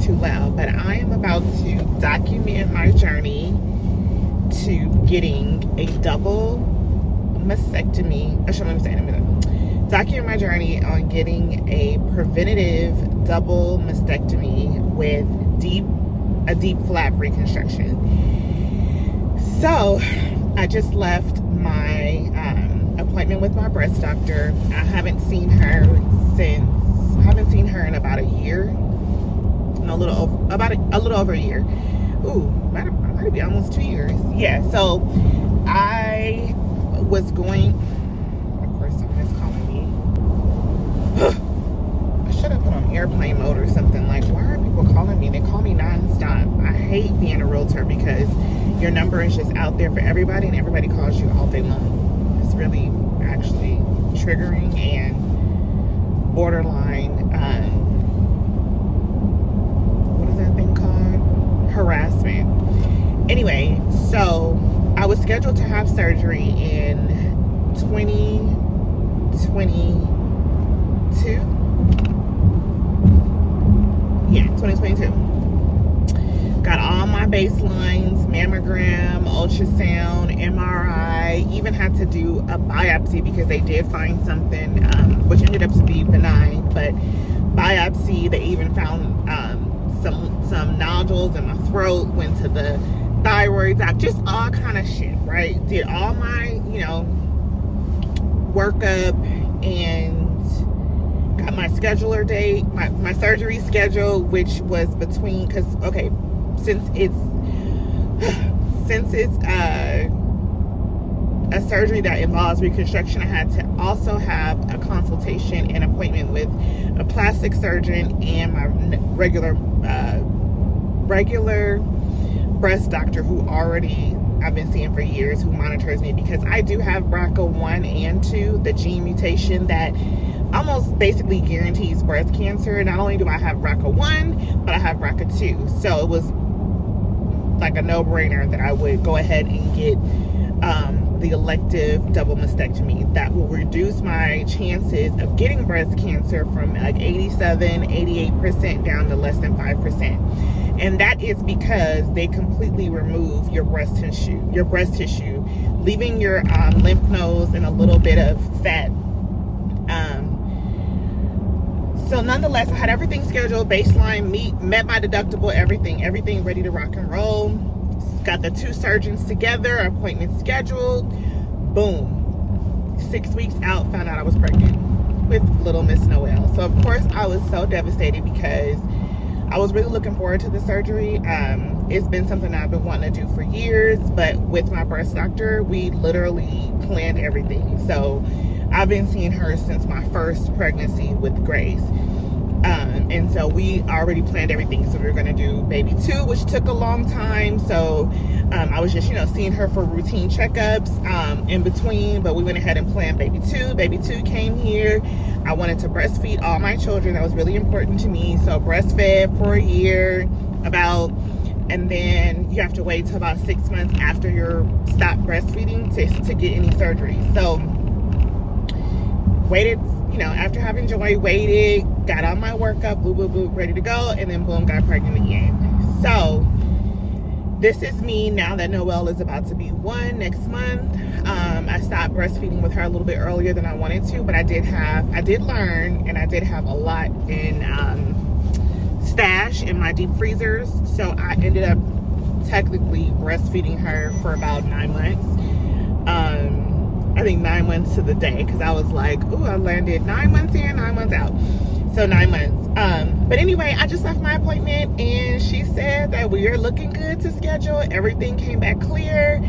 too loud, but I am about to document my journey to getting a double mastectomy. Document my journey on getting a preventative double mastectomy with a deep flap reconstruction. So I just left my appointment with my breast doctor. I haven't seen her in about a year. No, a little over a year. Ooh, might be almost 2 years. Yeah. So I was going. Of course, someone is calling me. I should have put on airplane mode or something. Like, why are people calling me? They call me nonstop. I hate being a realtor because your number is just out there for everybody, and everybody calls you all day long. It's really actually triggering and borderline. What is that thing called? Harassment. Anyway, so I was scheduled to have surgery in 2022. Yeah, 2022. Got all my baselines, mammogram, ultrasound, MRI, even had to do a biopsy because they did find something, which ended up to be benign, but biopsy, they even found some nodules in my throat, went to the thyroid doc, just all kind of shit, right? Did all my, workup and got my scheduler date, my surgery schedule, which was between, because, okay, since it's a surgery that involves reconstruction, I had to also have a consultation and appointment with a plastic surgeon and my regular breast doctor who I've been seeing for years, who monitors me because I do have BRACA1 and 2, the gene mutation that almost basically guarantees breast cancer. Not only do I have BRACA1, but I have BRACA2. So it was like a no-brainer that I would go ahead and get the elective double mastectomy. That will reduce my chances of getting breast cancer from like 88% down to less than 5%. And that is because they completely remove your breast tissue, leaving your lymph nodes and a little bit of fat. So nonetheless, I had everything scheduled, baseline, met my deductible, everything ready to rock and roll. Got the 2 surgeons together, appointment scheduled. Boom. 6 weeks out, found out I was pregnant with little Miss Noelle. So of course I was so devastated because I was really looking forward to the surgery. It's been something I've been wanting to do for years, but with my breast doctor, we literally planned everything. So I've been seeing her since my first pregnancy with Grace. And so we already planned everything. So we were going to do baby 2, which took a long time. So I was just, seeing her for routine checkups in between. But we went ahead and planned baby 2. Baby 2 came here. I wanted to breastfeed all my children. That was really important to me. So breastfed for a year and then you have to wait till about 6 months after you're stopped breastfeeding to get any surgery. So waited, after having Joy, waited, got on my workup, boo, boo, boo, ready to go, and then boom, got pregnant again. So this is me now that Noelle is about to be 1 next month. I stopped breastfeeding with her a little bit earlier than I wanted to, but I did learn, and I did have a lot in stash in my deep freezers. So I ended up technically breastfeeding her for about 9 months. I think 9 months to the day, because I was like, ooh, I landed 9 months in, 9 months out. So 9 months. But anyway, I just left my appointment and she said that we are looking good to schedule. Everything came back clear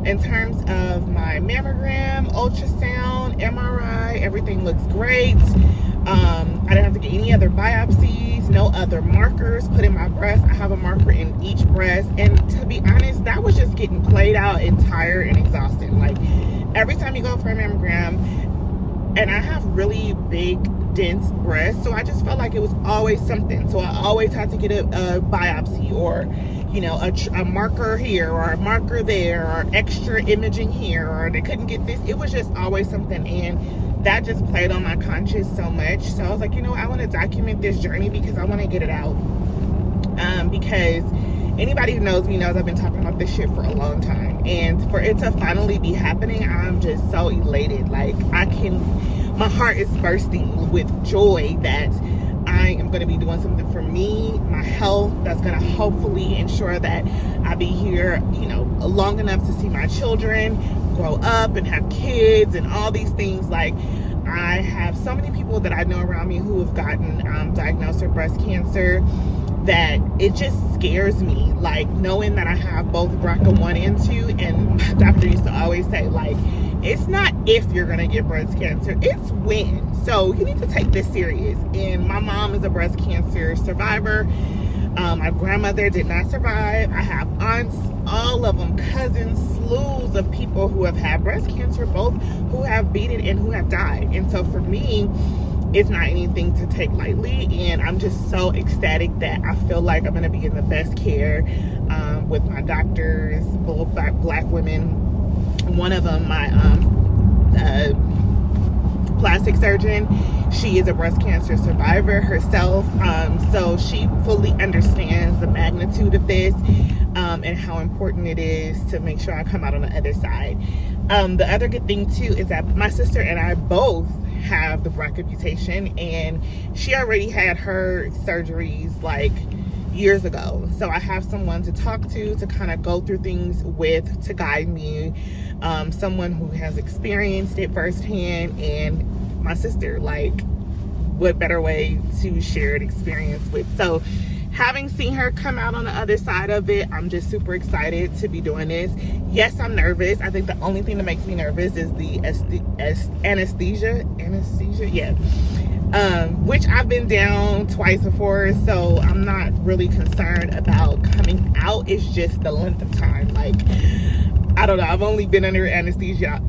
in terms of my mammogram, ultrasound, MRI. Everything looks great. I didn't have to get any other biopsies, no other markers put in my breast. I have a marker in each breast. And to be honest, that was just getting played out and tired and exhausted. Like, every time you go for a mammogram, and I have really big, dense breasts, so I just felt like it was always something. So I always had to get a biopsy, or a marker here, or a marker there, or extra imaging here, or they couldn't get this. It was just always something, and that just played on my conscience so much. So I was like, I want to document this journey because I want to get it out. because anybody who knows me knows I've been talking about this shit for a long time, and for it to finally be happening, I'm just so elated. Like, my heart is bursting with joy that I am going to be doing something for me, my health, that's going to hopefully ensure that I be here, you know, long enough to see my children grow up and have kids and all these things. Like, I have so many people that I know around me who have gotten diagnosed with breast cancer that it just scares me, like, knowing that I have both BRACA1 and 2. And my doctor used to always say, like, it's not if you're gonna get breast cancer, it's when. So you need to take this serious. And my mom is a breast cancer survivor. My grandmother did not survive. I have aunts, all of them, cousins, slews of people who have had breast cancer, both who have beat it and who have died. And so for me, it's not anything to take lightly, and I'm just so ecstatic that I feel like I'm gonna be in the best care with my doctors, both black women. One of them, my plastic surgeon, she is a breast cancer survivor herself, so she fully understands the magnitude of this and how important it is to make sure I come out on the other side. The other good thing too is that my sister and I both have the BRCA mutation, and she already had her surgeries like years ago. So I have someone to talk to kind of go through things with, to guide me, someone who has experienced it firsthand. And my sister, like, what better way to share an experience with? So having seen her come out on the other side of it, I'm just super excited to be doing this. Yes, I'm nervous. I think the only thing that makes me nervous is the anesthesia, yeah. Which I've been down twice before, so I'm not really concerned about coming out. It's just the length of time. Like, I don't know, I've only been under anesthesia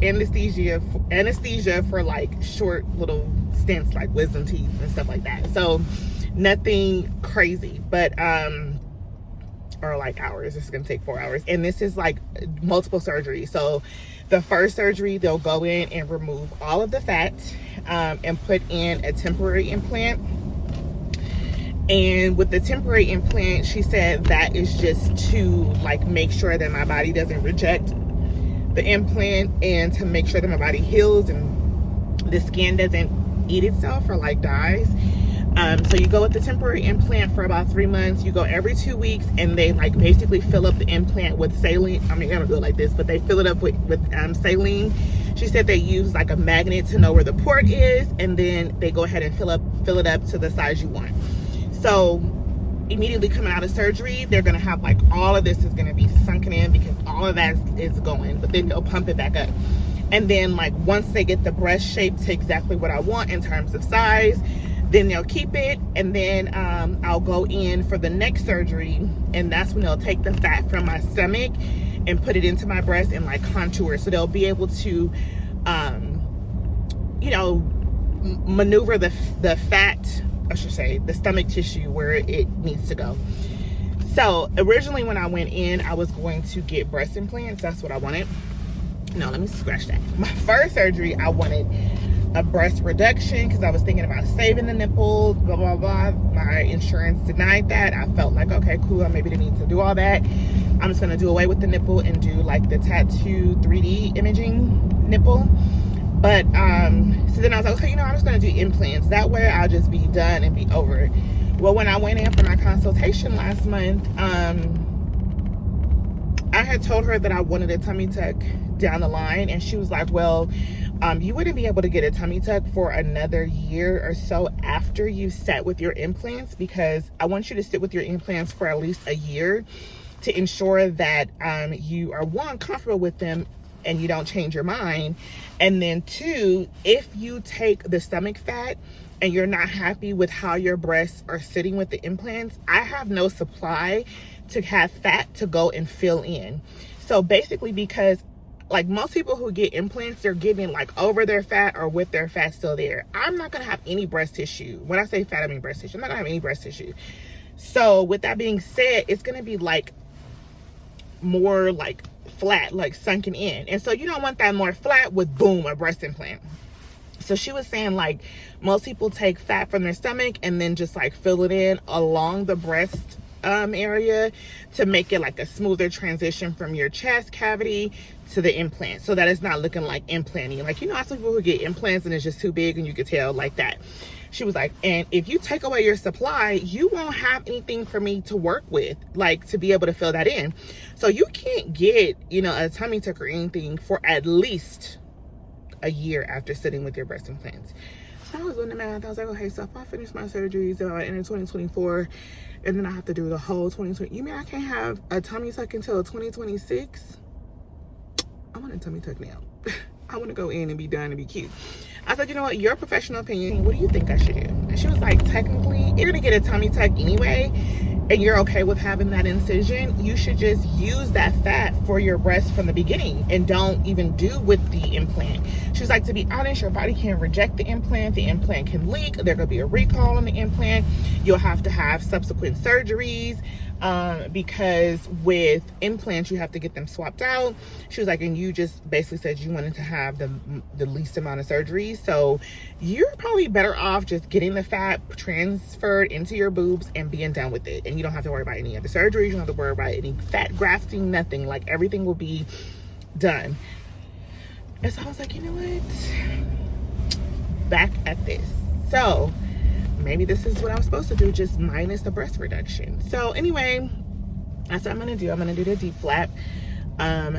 for like short little stints, like wisdom teeth and stuff like that. So nothing crazy, but or like hours. It's gonna take 4 hours, and this is like multiple surgeries. So the first surgery, they'll go in and remove all of the fat and put in a temporary implant. And with the temporary implant, she said that is just to like make sure that my body doesn't reject the implant, and to make sure that my body heals and the skin doesn't eat itself or like dies. So you go with the temporary implant for about 3 months. You go every 2 weeks, and they like basically fill up the implant with saline. I mean, I don't do it like this, but they fill it up with saline. She said they use like a magnet to know where the port is, and then they go ahead and fill it up to the size you want. So immediately coming out of surgery, they're gonna have like all of this is gonna be sunken in, because all of that is going, but then they'll pump it back up. And then like once they get the breast shape to exactly what I want in terms of size, then they'll keep it, and then I'll go in for the next surgery, and that's when they'll take the fat from my stomach and put it into my breast and like contour. So they'll be able to, you know, maneuver the fat, I should say, the stomach tissue where it needs to go. So originally when I went in, I was going to get breast implants. That's what I wanted. No, let me scratch that. My first surgery, I wanted a breast reduction because I was thinking about saving the nipples, blah, blah, blah. My insurance denied that. I felt like, okay, cool, I maybe didn't need to do all that. I'm just gonna do away with the nipple and do like the tattoo 3D imaging nipple. But so then I was like, okay, you know, I'm just gonna do implants. That way I'll just be done and be over it. Well, when I went in for my consultation last month, I had told her that I wanted a tummy tuck down the line, and she was like, well, you wouldn't be able to get a tummy tuck for another year or so after you sat with your implants, because I want you to sit with your implants for at least a year to ensure that you are, one, comfortable with them and you don't change your mind, and then two, if you take the stomach fat and you're not happy with how your breasts are sitting with the implants, I have no supply to have fat to go and fill in. So basically, because like most people who get implants, they're getting like over their fat or with their fat still there. I'm not gonna have any breast tissue. When I say fat, I mean breast tissue. I'm not gonna have any breast tissue. So with that being said, it's gonna be like more like flat, like sunken in. And so you don't want that more flat with, boom, a breast implant. So she was saying like most people take fat from their stomach and then just like fill it in along the breast area to make it like a smoother transition from your chest cavity to the implant, so that it's not looking like implanting. Like, you know, I see people who get implants and it's just too big and you can tell like that. She was like, and if you take away your supply, you won't have anything for me to work with, like to be able to fill that in. So you can't get, you know, a tummy tuck or anything for at least a year after sitting with your breast implants. So I was doing the math. I was like, okay, so if I finish my surgeries in 2024, and then I have to do the whole 2020, you mean I can't have a tummy tuck until 2026? I want a tummy tuck now. I want to go in and be done and be cute. I said, you know what, your professional opinion, what do you think I should do? And she was like, technically, you're gonna get a tummy tuck anyway, and you're okay with having that incision. You should just use that fat for your breast from the beginning and don't even do with the implant. She was like, to be honest, your body can reject the implant can leak, there could be a recall on the implant, you'll have to have subsequent surgeries, because with implants you have to get them swapped out. She was like, and you just basically said you wanted to have the least amount of surgeries, so you're probably better off just getting the fat transferred into your boobs and being done with it, and you don't have to worry about any other surgeries, you don't have to worry about any fat grafting, nothing. Like, everything will be done. And so I was like, you know what, back at this. So maybe this is what I was supposed to do, just minus the breast reduction. So anyway, that's what I'm gonna do. I'm gonna do the DIEP flap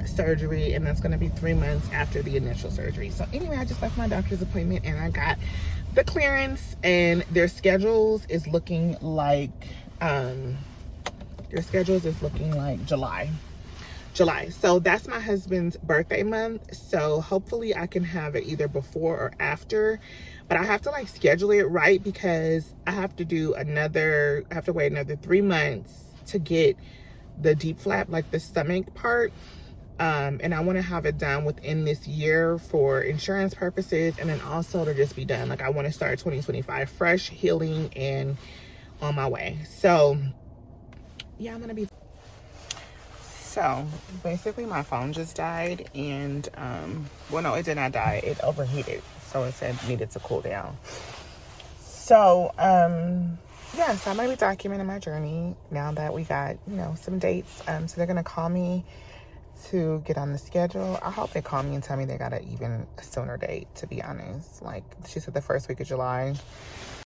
surgery, and that's gonna be 3 months after the initial surgery. So anyway, I just left my doctor's appointment and I got the clearance, and their schedules is looking like July. So that's my husband's birthday month, so hopefully I can have it either before or after, but I have to like schedule it right, because I have to wait another 3 months to get the DIEP flap, like the stomach part, and I want to have it done within this year for insurance purposes, and then also to just be done. Like, I want to start 2025 fresh, healing, and on my way. So yeah, I'm gonna be. So basically my phone just died, and well, no, it did not die, it overheated, so it said needed to cool down. So yeah, so I'm gonna be documenting my journey now that we got, you know, some dates. So they're gonna call me to get on the schedule. I hope they call me and tell me they got an even sooner date, to be honest. Like, she said the first week of July.